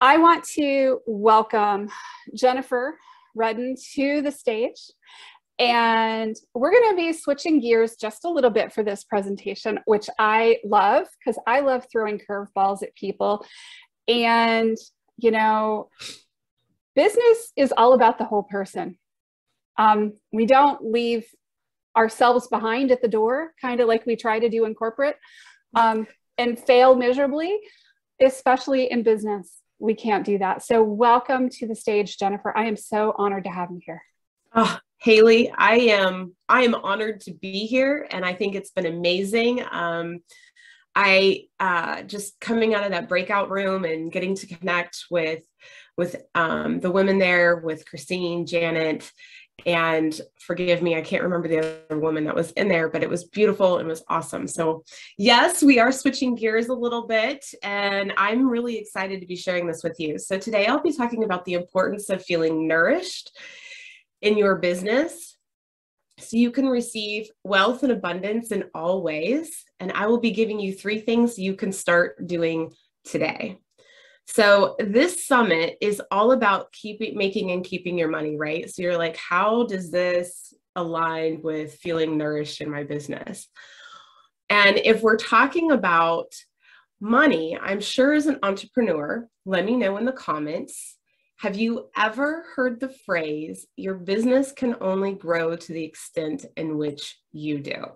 I want to welcome Jennifer Redden to the stage. And we're going to be switching gears just a little bit for this presentation, which I love because I love throwing curveballs at people. And, you know, business is all about the whole person. We don't leave ourselves behind at the door, kind of like we try to do in corporate, and fail miserably, especially in business. We can't do that. So welcome to the stage, Jennifer. I am so honored to have you here. Oh, Haley, I am honored to be here, and I think it's been amazing. I just coming out of that breakout room and getting to connect with the women there, with Christine, Janet, and forgive me, I can't remember the other woman that was in there, but it was beautiful and was awesome. So yes, we are switching gears a little bit, and I'm really excited to be sharing this with you. So today I'll be talking about the importance of feeling nourished in your business so you can receive wealth and abundance in all ways. And I will be giving you 3 things you can start doing today. So this summit is all about making and keeping your money, right? So you're like, how does this align with feeling nourished in my business? And if we're talking about money, I'm sure as an entrepreneur, let me know in the comments, have you ever heard the phrase, your business can only grow to the extent in which you do?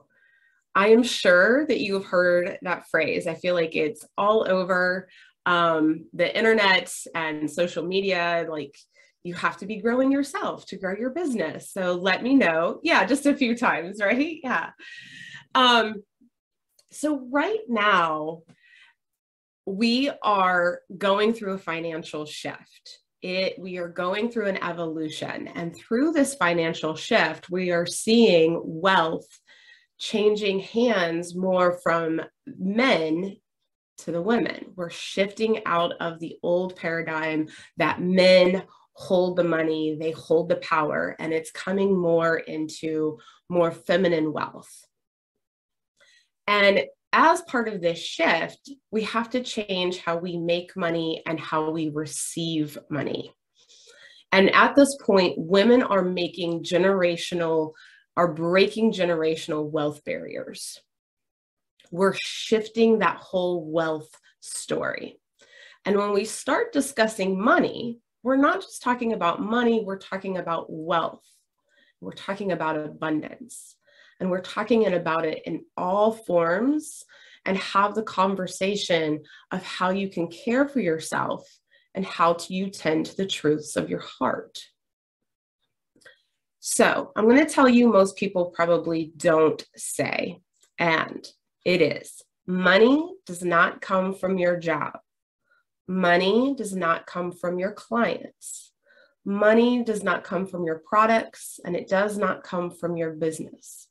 I am sure that you have heard that phrase. I feel like it's all over the internet and social media. Like, you have to be growing yourself to grow your business. So let me know. Yeah, just a few times, right? Yeah. So right now, we are going through a financial shift. We are going through an evolution. And through this financial shift, we are seeing wealth changing hands more from men to the women. We're shifting out of the old paradigm that men hold the money, they hold the power, and it's coming more into more feminine wealth. And as part of this shift, we have to change how we make money and how we receive money. And at this point, women are breaking generational wealth barriers. We're shifting that whole wealth story. And when we start discussing money, we're not just talking about money, we're talking about wealth. We're talking about abundance. And we're talking about it in all forms, and have the conversation of how you can care for yourself and how you tend to the truths of your heart. So I'm going to tell you, most people probably don't say, and it is, money does not come from your job. Money does not come from your clients. Money does not come from your products, and it does not come from your business.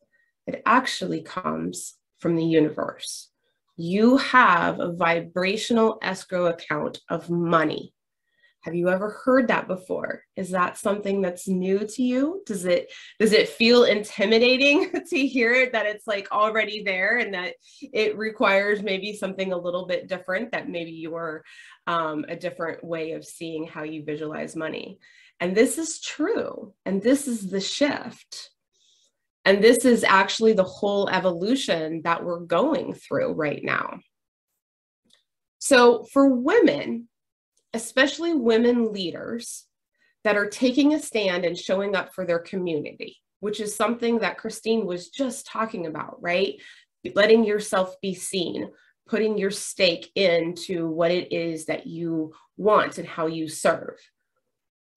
It actually comes from the universe. You have a vibrational escrow account of money. Have you ever heard that before? Is that something that's new to you? Does it feel intimidating to hear it, that it's like already there and that it requires maybe something a little bit different, that maybe you're a different way of seeing how you visualize money? And this is true. And this is the shift. And this is actually the whole evolution that we're going through right now. So for women, especially women leaders that are taking a stand and showing up for their community, which is something that Christine was just talking about, right? Letting yourself be seen, putting your stake into what it is that you want and how you serve.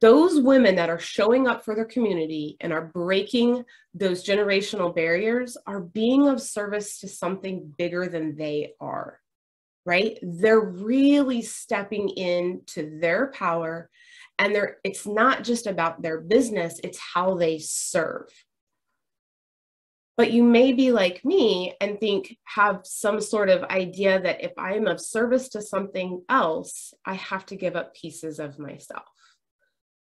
Those women that are showing up for their community and are breaking those generational barriers are being of service to something bigger than they are, right? They're really stepping into their power, and it's not just about their business, it's how they serve. But you may be like me and have some sort of idea that if I am of service to something else, I have to give up pieces of myself.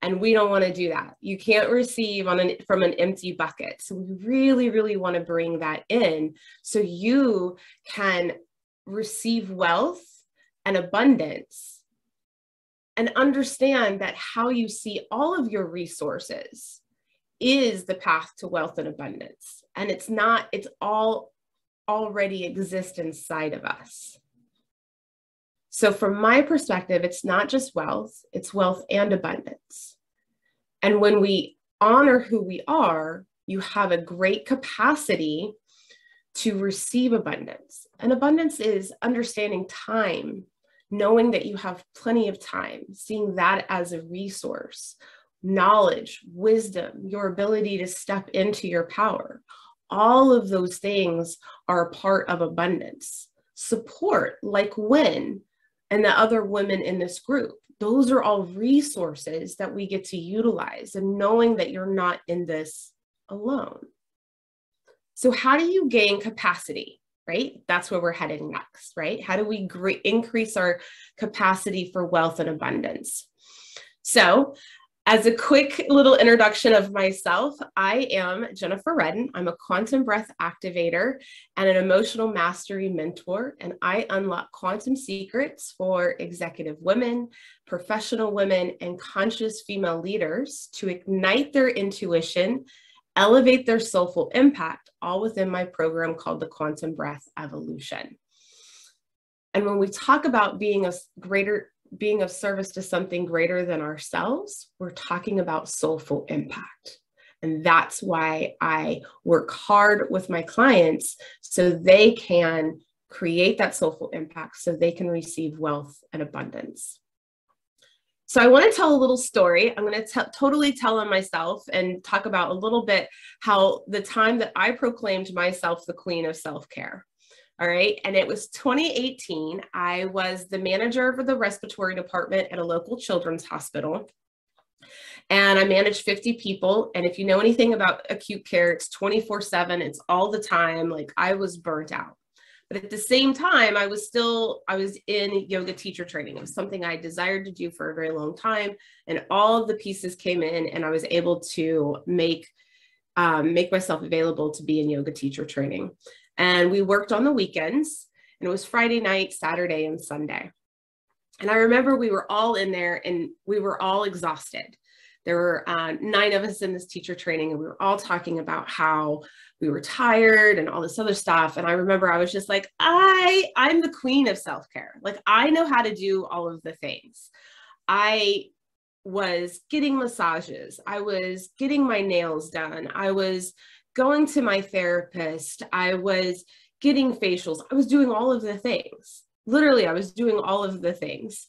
And we don't want to do that. You can't receive from an empty bucket. So we really, really want to bring that in so you can receive wealth and abundance and understand that how you see all of your resources is the path to wealth and abundance. And it's all already exists inside of us. So from my perspective, it's not just wealth, it's wealth and abundance. And when we honor who we are, you have a great capacity to receive abundance. And abundance is understanding time, knowing that you have plenty of time, seeing that as a resource, knowledge, wisdom, your ability to step into your power. All of those things are a part of abundance. Support, like Wynn and the other women in this group, those are all resources that we get to utilize, and knowing that you're not in this alone. So how do you gain capacity, right? That's where we're heading next, right? How do we increase our capacity for wealth and abundance? So as a quick little introduction of myself, I am Jennifer Redden. I'm a quantum breath activator and an emotional mastery mentor, and I unlock quantum secrets for executive women, professional women, and conscious female leaders to ignite their intuition, elevate their soulful impact, all within my program called the Quantum Breath Evolution. And when we talk about being of service to something greater than ourselves, we're talking about soulful impact. And that's why I work hard with my clients so they can create that soulful impact, so they can receive wealth and abundance. So I want to tell a little story. I'm going to totally tell on myself and talk about a little bit how the time that I proclaimed myself the queen of self-care. All right. And it was 2018. I was the manager of the respiratory department at a local children's hospital. And I managed 50 people. And if you know anything about acute care, it's 24/7. It's all the time. Like, I was burnt out. But at the same time, I was in yoga teacher training. It was something I desired to do for a very long time. And all of the pieces came in, and I was able to make myself available to be in yoga teacher training. And we worked on the weekends, and it was Friday night, Saturday, and Sunday. And I remember we were all in there, and we were all exhausted. There were 9 of us in this teacher training, and we were all talking about how we were tired and all this other stuff. And I remember I was just like, I'm the queen of self-care. Like, I know how to do all of the things. I was getting massages. I was getting my nails done. I was going to my therapist. I was getting facials. I was doing all of the things. Literally, I was doing all of the things.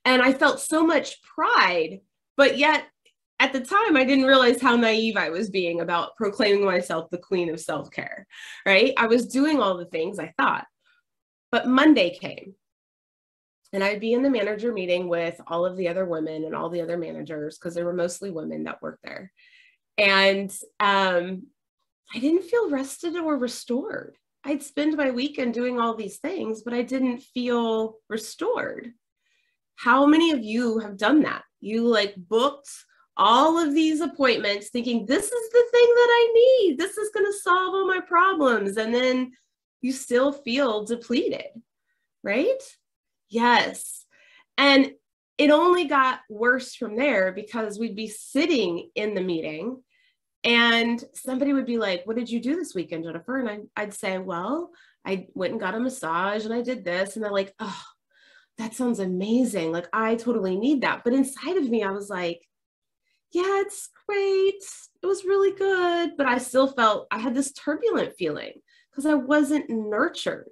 And I felt so much pride, but yet at the time, I didn't realize how naive I was being about proclaiming myself the queen of self-care, right? I was doing all the things I thought. But Monday came, and I'd be in the manager meeting with all of the other women and all the other managers, because there were mostly women that worked there. And I didn't feel rested or restored. I'd spend my weekend doing all these things, but I didn't feel restored. How many of you have done that? You like booked all of these appointments thinking, this is the thing that I need. This is going to solve all my problems. And then you still feel depleted, right? Yes. And it only got worse from there, because we'd be sitting in the meeting and somebody would be like, what did you do this weekend, Jennifer? And I'd say, well, I went and got a massage and I did this. And they're like, oh, that sounds amazing. Like, I totally need that. But inside of me, I was like, yeah, it's great. It was really good. But I still felt, I had this turbulent feeling because I wasn't nurtured.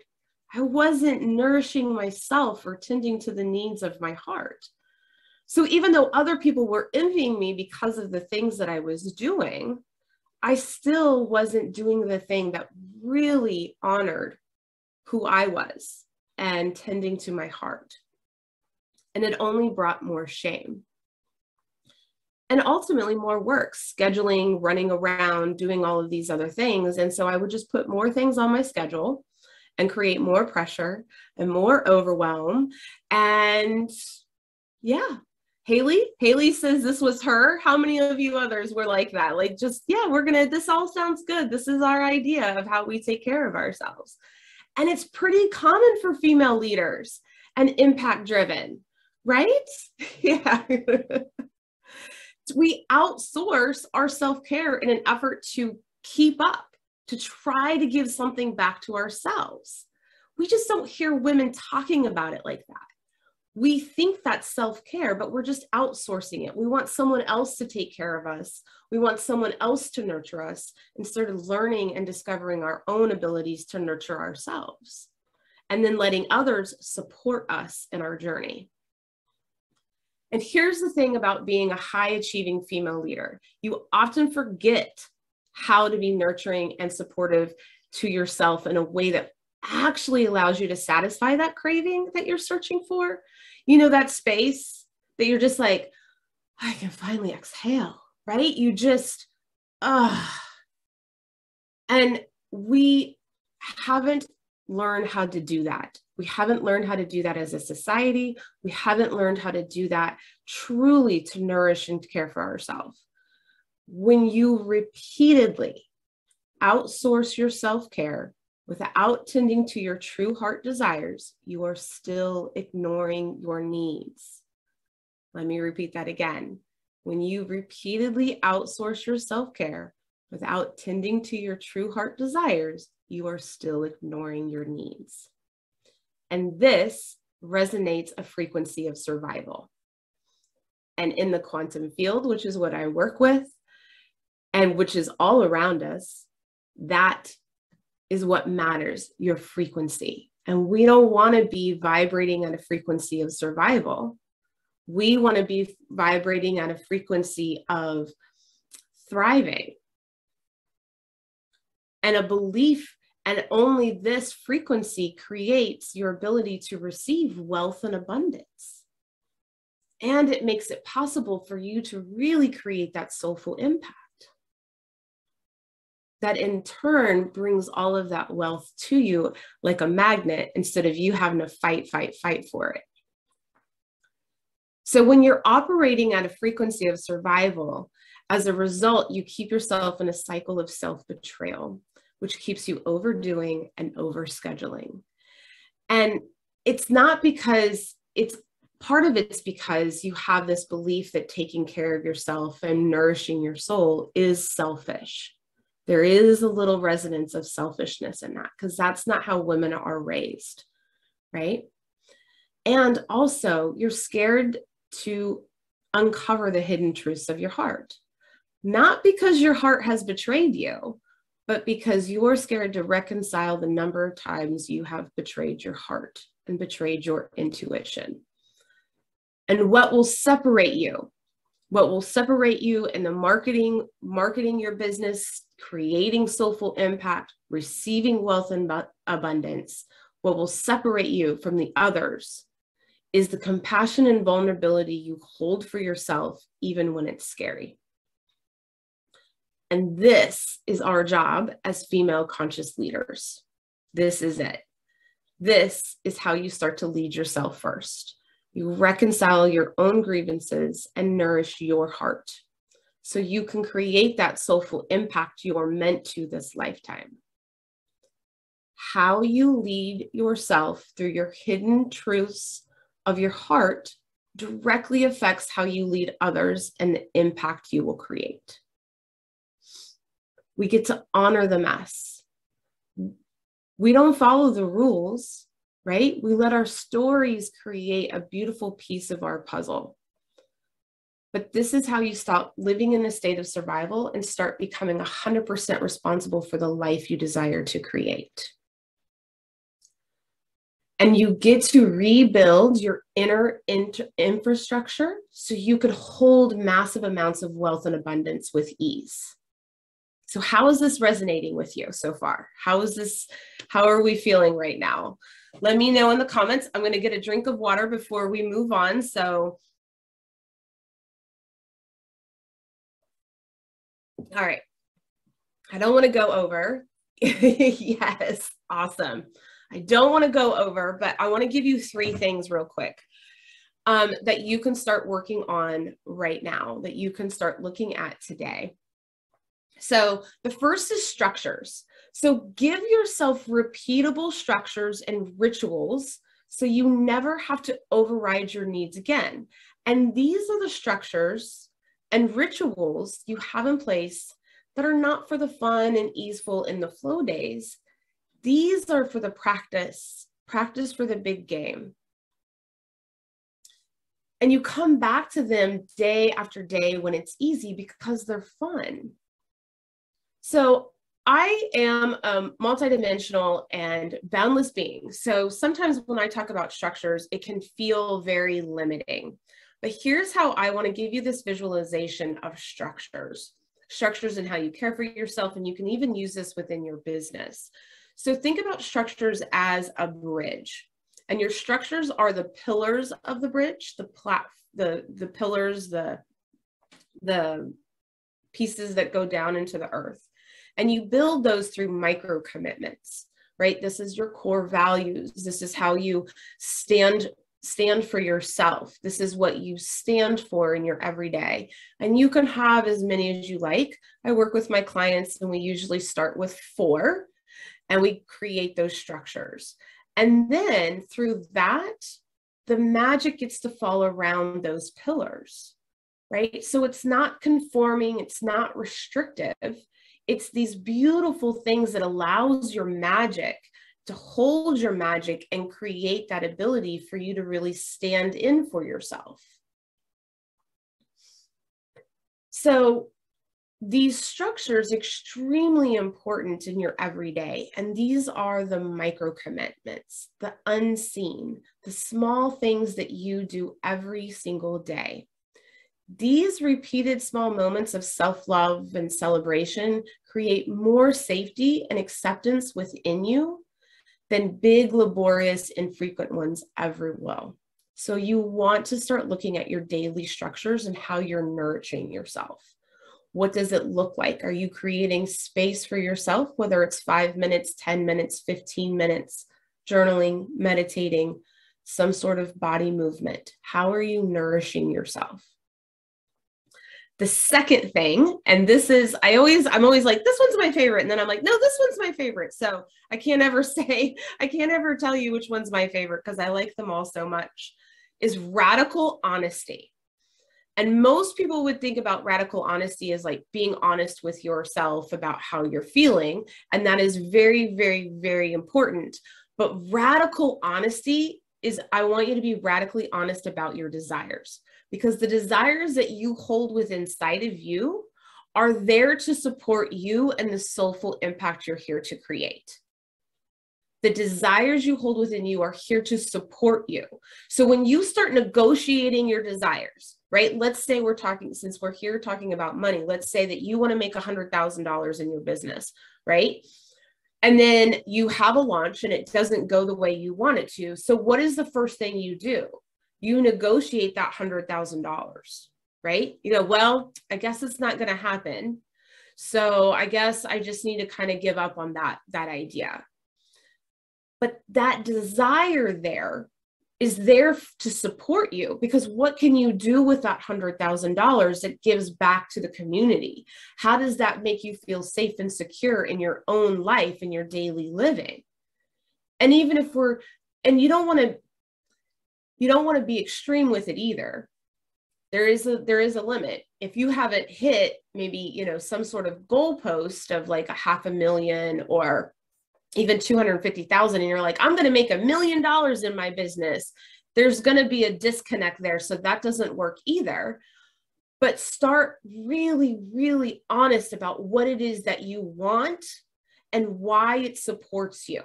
I wasn't nourishing myself or tending to the needs of my heart. So even though other people were envying me because of the things that I was doing, I still wasn't doing the thing that really honored who I was and tending to my heart. And it only brought more shame. And ultimately more work, scheduling, running around, doing all of these other things. And so I would just put more things on my schedule and create more pressure and more overwhelm. And yeah, Haley says this was her. How many of you others were like that? Like, just, yeah, this all sounds good. This is our idea of how we take care of ourselves. And it's pretty common for female leaders and impact driven. right? Yeah. We outsource our self-care in an effort to keep up, to try to give something back to ourselves. We just don't hear women talking about it like that. We think that's self-care, but we're just outsourcing it. We want someone else to take care of us. We want someone else to nurture us instead of learning and discovering our own abilities to nurture ourselves, and then letting others support us in our journey. And here's the thing about being a high achieving female leader. You often forget how to be nurturing and supportive to yourself in a way that actually allows you to satisfy that craving that you're searching for. You know, that space that you're just like, I can finally exhale, right? You just, and we haven't learned how to do that. We haven't learned how to do that as a society. We haven't learned how to do that truly to nourish and care for ourselves. When you repeatedly outsource your self-care without tending to your true heart desires, you are still ignoring your needs. Let me repeat that again. When you repeatedly outsource your self-care without tending to your true heart desires, you are still ignoring your needs. And this resonates a frequency of survival. And in the quantum field, which is what I work with, and which is all around us, that is what matters, your frequency. And we don't want to be vibrating at a frequency of survival. We want to be vibrating at a frequency of thriving. And a belief, and only this frequency creates your ability to receive wealth and abundance. And it makes it possible for you to really create that soulful impact. That in turn brings all of that wealth to you like a magnet instead of you having to fight for it. So when you're operating at a frequency of survival, as a result, you keep yourself in a cycle of self-betrayal, which keeps you overdoing and overscheduling. And it's not because part of it's because you have this belief that taking care of yourself and nourishing your soul is selfish. There is a little resonance of selfishness in that because that's not how women are raised, right? And also you're scared to uncover the hidden truths of your heart, not because your heart has betrayed you, but because you're scared to reconcile the number of times you have betrayed your heart and betrayed your intuition. And what will separate you in the marketing your business, creating soulful impact, receiving wealth and abundance, what will separate you from the others is the compassion and vulnerability you hold for yourself, even when it's scary. And this is our job as female conscious leaders. This is it. This is how you start to lead yourself first. You reconcile your own grievances and nourish your heart so you can create that soulful impact you are meant to this lifetime. How you lead yourself through your hidden truths of your heart directly affects how you lead others and the impact you will create. We get to honor the mess. We don't follow the rules, right? We let our stories create a beautiful piece of our puzzle. But this is how you stop living in a state of survival and start becoming 100% responsible for the life you desire to create. And you get to rebuild your inner infrastructure so you could hold massive amounts of wealth and abundance with ease. So how is this resonating with you so far? How are we feeling right now? Let me know in the comments. I'm going to get a drink of water before we move on. So, all right. I don't want to go over. Yes, awesome. I don't want to go over, but I want to give you 3 things real quick that you can start working on right now, that you can start looking at today. So the first is structures. So give yourself repeatable structures and rituals So you never have to override your needs again. And these are the structures and rituals you have in place that are not for the fun and easeful in the flow days. These are for the practice for the big game. And you come back to them day after day when it's easy because they're fun. So I am a multidimensional and boundless being. So sometimes when I talk about structures, it can feel very limiting. But here's how I want to give you this visualization of structures and how you care for yourself. And you can even use this within your business. So think about structures as a bridge. And your structures are the pillars of the bridge, the pillars, the pieces that go down into the earth. And you build those through micro commitments, right? This is your core values. This is how you stand for yourself. This is what you stand for in your everyday. And you can have as many as you like. I work with my clients and we usually start with 4 and we create those structures. And then through that, the magic gets to fall around those pillars, right? So it's not conforming, it's not restrictive. It's these beautiful things that allows your magic to hold your magic and create that ability for you to really stand in for yourself. So these structures are extremely important in your everyday, and these are the micro commitments, the unseen, the small things that you do every single day. These repeated small moments of self-love and celebration create more safety and acceptance within you than big, laborious, infrequent ones ever will. So you want to start looking at your daily structures and how you're nourishing yourself. What does it look like? Are you creating space for yourself, whether it's 5 minutes, 10 minutes, 15 minutes, journaling, meditating, some sort of body movement? How are you nourishing yourself? The second thing, and this is, I'm always like, this one's my favorite. And then I'm like, no, this one's my favorite. So I can't ever tell you which one's my favorite because I like them all so much, is radical honesty. And most people would think about radical honesty as like being honest with yourself about how you're feeling. And that is very, very, very important. But radical honesty is, I want you to be radically honest about your desires, because the desires that you hold within inside of you are there to support you and the soulful impact you're here to create. The desires you hold within you are here to support you. So when you start negotiating your desires, right? Let's say since we're here talking about money, let's say that you want to make $100,000 in your business, right? And then you have a launch and it doesn't go the way you want it to. So what is the first thing you do? You negotiate that $100,000, right? You go, well, I guess it's not going to happen. So I guess I just need to kind of give up on that idea. But that desire there is there to support you, because what can you do with that $100,000 that gives back to the community? How does that make you feel safe and secure in your own life, in your daily living? And even if you don't want to be extreme with it either. There is a limit. If you haven't hit maybe, some sort of goalpost of like $500,000 or even 250,000, and you're like, I'm going to make $1 million in my business, there's going to be a disconnect there. So that doesn't work either. But start really, really honest about what it is that you want and why it supports you.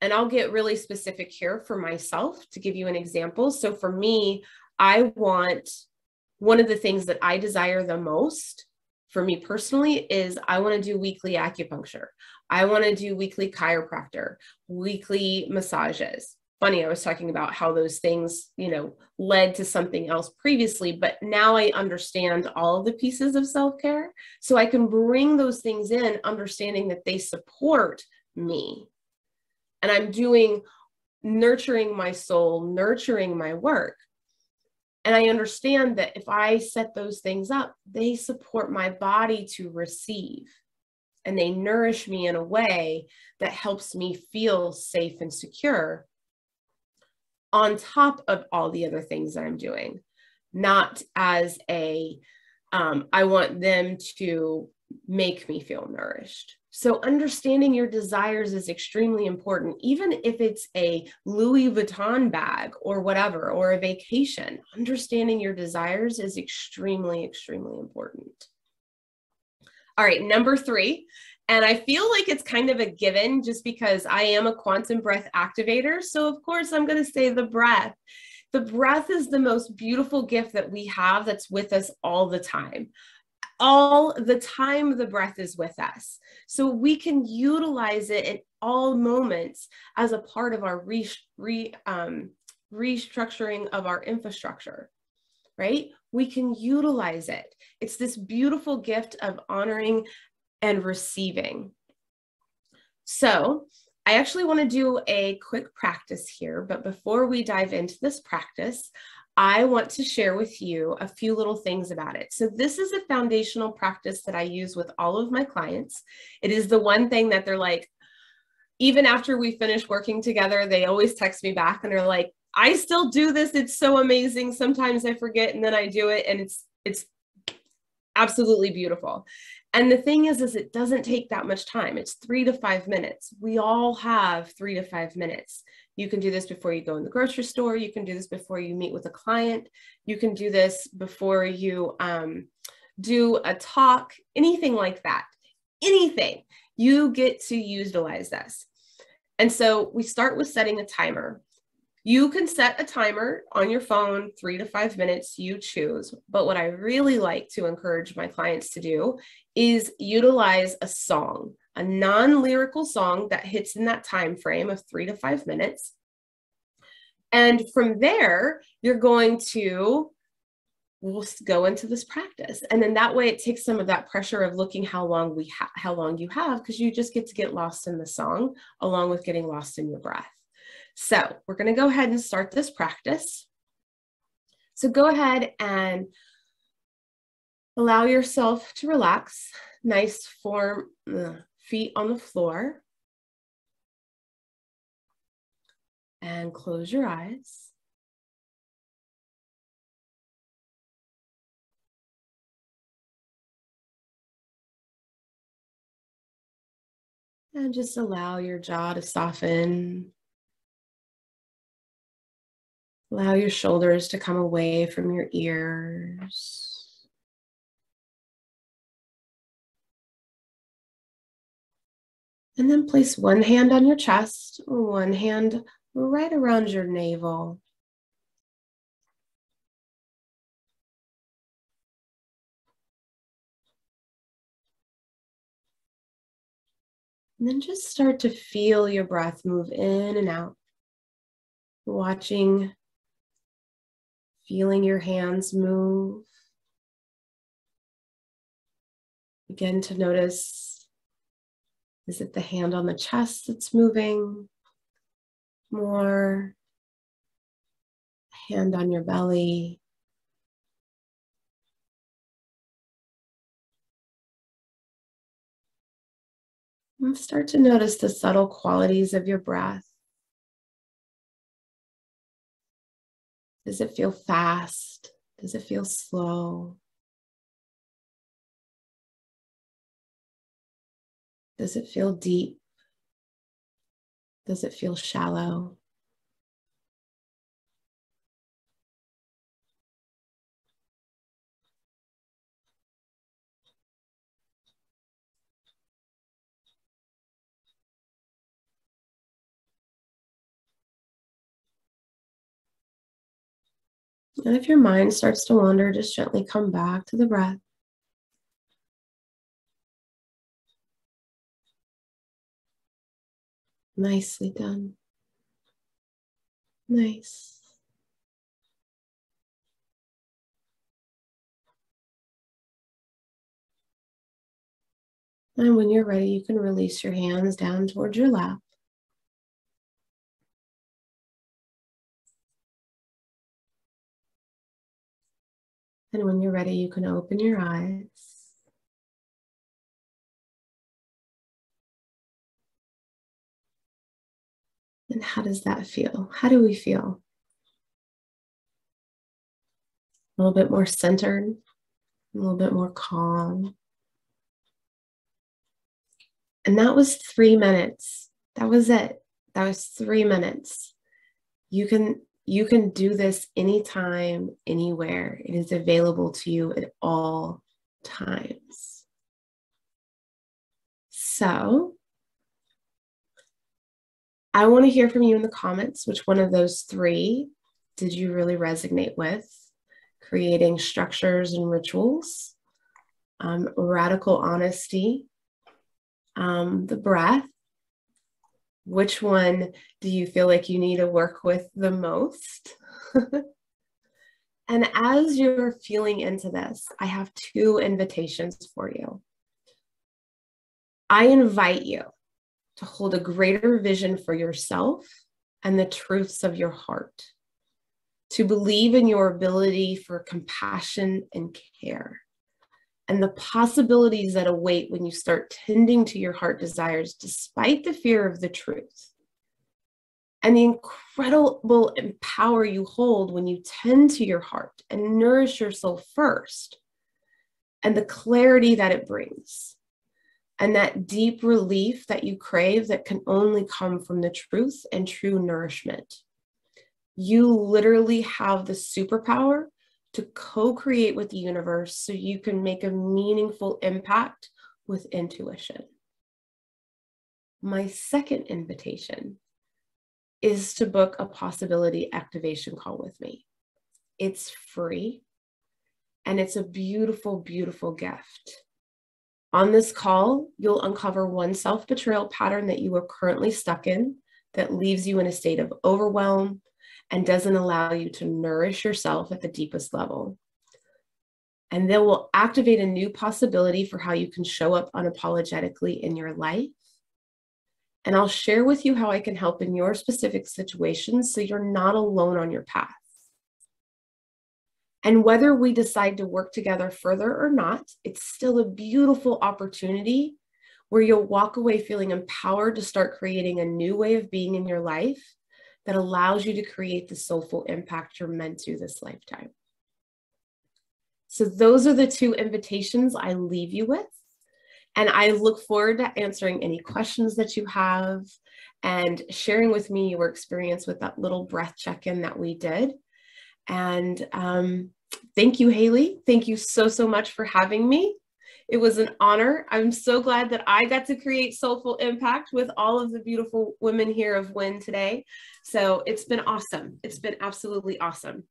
And I'll get really specific here for myself to give you an example. So for me, one of the things that I desire the most for me personally is I want to do weekly acupuncture. I want to do weekly chiropractor, weekly massages. Funny, I was talking about how those things, led to something else previously, but now I understand all of the pieces of self-care. So I can bring those things in, understanding that they support me. And I'm nurturing my soul, nurturing my work. And I understand that if I set those things up, they support my body to receive. And they nourish me in a way that helps me feel safe and secure on top of all the other things that I'm doing, not as a, I want them to make me feel nourished. So understanding your desires is extremely important, even if it's a Louis Vuitton bag or whatever, or a vacation. Understanding your desires is extremely, extremely important. All right, number 3. And I feel like it's kind of a given just because I am a quantum breath activator. So of course I'm going to say the breath. The breath is the most beautiful gift that we have that's with us all the time. All the time, the breath is with us. So we can utilize it in all moments as a part of our restructuring of our infrastructure, right? We can utilize it. It's this beautiful gift of honoring and receiving. So I actually want to do a quick practice here, but before we dive into this practice, I want to share with you a few little things about it. So this is a foundational practice that I use with all of my clients. It is the one thing that they're like, even after we finish working together, they always text me back and they're like, I still do this. It's so amazing. Sometimes I forget and then I do it, and it's absolutely beautiful. And the thing is it doesn't take that much time. It's 3 to 5 minutes. We all have 3 to 5 minutes. You can do this before you go in the grocery store. You can do this before you meet with a client. You can do this before you do a talk, anything like that. Anything. You get to utilize this. And so we start with setting a timer. You can set a timer on your phone, 3 to 5 minutes, you choose. But what I really like to encourage my clients to do is utilize a song, a non-lyrical song that hits in that time frame of 3 to 5 minutes. And from there, you're going to go into this practice. And then that way it takes some of that pressure of looking how long you have, because you just get to get lost in the song along with getting lost in your breath. So we're going to go ahead and start this practice. So go ahead and allow yourself to relax. Nice form, feet on the floor. And close your eyes. And just allow your jaw to soften. Allow your shoulders to come away from your ears. And then place one hand on your chest, one hand right around your navel. And then just start to feel your breath move in and out. Feeling your hands move. Begin to notice, is it the hand on the chest that's moving more? Hand on your belly. And start to notice the subtle qualities of your breath. Does it feel fast? Does it feel slow? Does it feel deep? Does it feel shallow? And if your mind starts to wander, just gently come back to the breath. Nicely done. Nice. And when you're ready, you can release your hands down towards your lap. And when you're ready, you can open your eyes. And how does that feel? How do we feel? a little bit more centered, a little bit more calm. And that was 3 minutes. That was it. That was 3 minutes. You can do this anytime, anywhere. It is available to you at all times. So I want to hear from you in the comments. Which one of those 3 did you really resonate with? Creating structures and rituals, radical honesty, the breath. Which one do you feel like you need to work with the most? And as you're feeling into this, I have 2 invitations for you. I invite you to hold a greater vision for yourself and the truths of your heart, to believe in your ability for compassion and care, and the possibilities that await when you start tending to your heart desires despite the fear of the truth, and the incredible power you hold when you tend to your heart and nourish yourself first, and the clarity that it brings, and that deep relief that you crave that can only come from the truth and true nourishment. You literally have the superpower to co-create with the universe so you can make a meaningful impact with intuition. My second invitation is to book a possibility activation call with me. It's free, and it's a beautiful, beautiful gift. On this call, you'll uncover one self-betrayal pattern that you are currently stuck in that leaves you in a state of overwhelm and doesn't allow you to nourish yourself at the deepest level. And then we'll activate a new possibility for how you can show up unapologetically in your life. And I'll share with you how I can help in your specific situations so you're not alone on your path. And whether we decide to work together further or not, it's still a beautiful opportunity where you'll walk away feeling empowered to start creating a new way of being in your life that allows you to create the soulful impact you're meant to this lifetime. So those are the 2 invitations I leave you with. And I look forward to answering any questions that you have and sharing with me your experience with that little breath check-in that we did. And thank you, Haley. Thank you so, so much for having me. It was an honor. I'm so glad that I got to create Soulful Impact with all of the beautiful women here of WIN today. So it's been awesome. It's been absolutely awesome.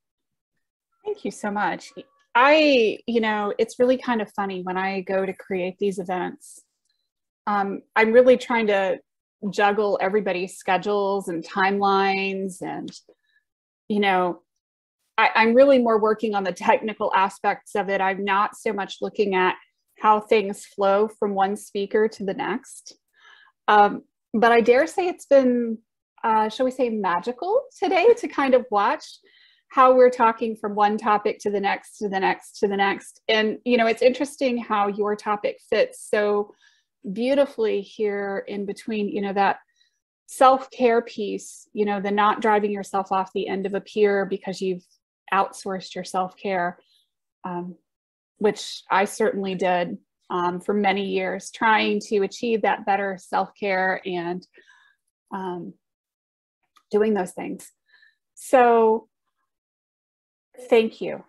Thank you so much. It's really kind of funny when I go to create these events. I'm really trying to juggle everybody's schedules and timelines. And, I'm really more working on the technical aspects of it. I'm not so much looking at how things flow from one speaker to the next. But I dare say it's been, shall we say, magical today to kind of watch how we're talking from one topic to the next, to the next, to the next. And, it's interesting how your topic fits so beautifully here in between, that self-care piece, the not driving yourself off the end of a pier because you've outsourced your self-care, which I certainly did for many years, trying to achieve that better self-care and doing those things. So thank you.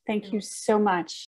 Thank you so much.